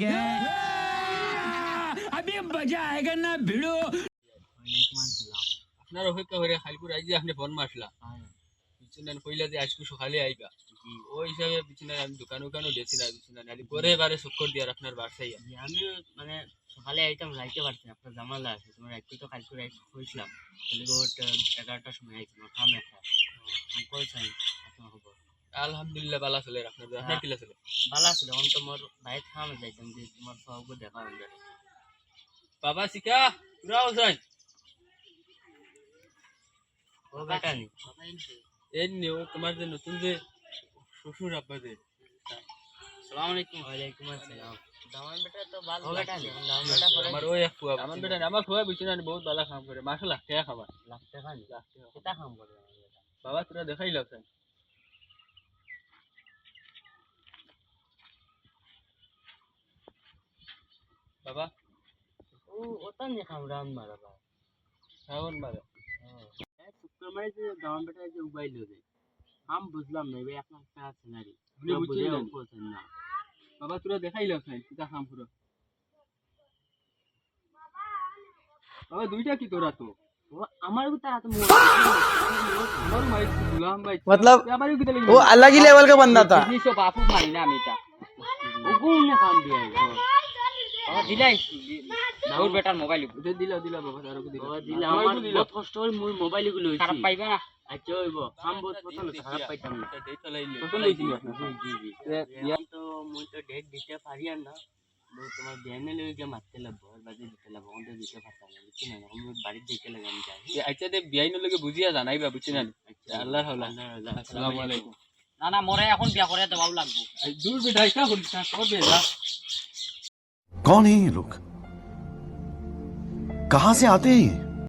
क्या अभी मजा आएगा ना भिड़ो। আপনার অপেক্ষা করে খালপুর আইজি আপনি ফোন মারলা বিছুনান কইলা যে আজকে সকালে আইবা ওই হিসাবে বিছুনান আমি দোকানও গেছি না বিছুনান খালি পরে বারে চক্কর দিয়ার আপনার বাসায় আমি মানে সকালে আইতাম যাইতে পারছি না, আপনার জামালা আছে তোমার একটু তো কালকে রাইট হয়েছিলাম তাহলে 11টার সময় আইছি আমার কাম একটা কই চাই আপনার খবর। আলহামদুলিল্লাহ বালা চলে আপনার কিলা চলে ভালো আছে তখন তো মোর ভাই খামে যাইতাম যে তোমার সব দেখা হয়ে যাবে। বাবা শিকা পুরাও যাই ও বেটা নি এই নিও তোমার যে নতুন যে শ্বশুর আব্বা যে আসসালামু আলাইকুম। ওয়ালাইকুম আসসালাম। দামান বেটা তো ভালো ও বেটা নি দামান বেটা করে আমার ওই এক ফুয়া আমার বেটা আমার ফুয়া বিছুনান বহুত ভালো কাম করে মাশাআল্লাহ টাকা খাবার লাখ টাকা নি কিটা কাম করে আমার বেটা। বাবা তোরা দেখাই লাগছেন বাবা ও ওটা নি কাম রাম মারা ভাই শাওন মারে শুক্রবারে যে দামান বেটা যে উবাইল দে আম বুঝলাম না ভাই আপনার একটা সিনারি আপনি বুঝছেন বুঝছেন না। বাবা তোরা দেখাই লাগছেন কিটা কাম পুরো বাবা দুইটা কি তোরা তো আমার কথা তো আমার মাইক গুলাম ভাই मतलब আমারও কিটা वो अलग ही लेवल का बंदा था। বিজনেস সব আপু মারি না আমি এটা ও কোন না কাম দিয়ে বাবা দিলাই ওর বেটার মোবাইল ওটা দিলা বাবা তারও দিলা বাবা দিলা আমার বহুত কষ্ট হল মোর মোবাইল গুলো খারাপ পাইবা না আচ্ছা হইব কাম বহুত পছন্দ খারাপ পাইতাম না দেই চালাইলে পছন্দ হইছিল আপনার জি এখন তো মুই তো ডেট দিতে পারি আর না মুই তোমার বিয়ানে লই গিয়ে মারতে লাগবো আর বাজে দিতে লাগবো অন্ত দিতে পারতাম না বুঝছি না আমি বাড়ির দিতে লাগে আমি যাই আচ্ছা দে বিয়াইন লগে বুঝিয়া জানাইবা বুঝছেন আল্লাহ হাওলা আসসালামু আলাইকুম না না মোরে এখন বিয়া করে তো ভালো লাগবো দূর বেটা কি করিস না কবে যা कौन है ये लोग? कहां से आते हैं ये?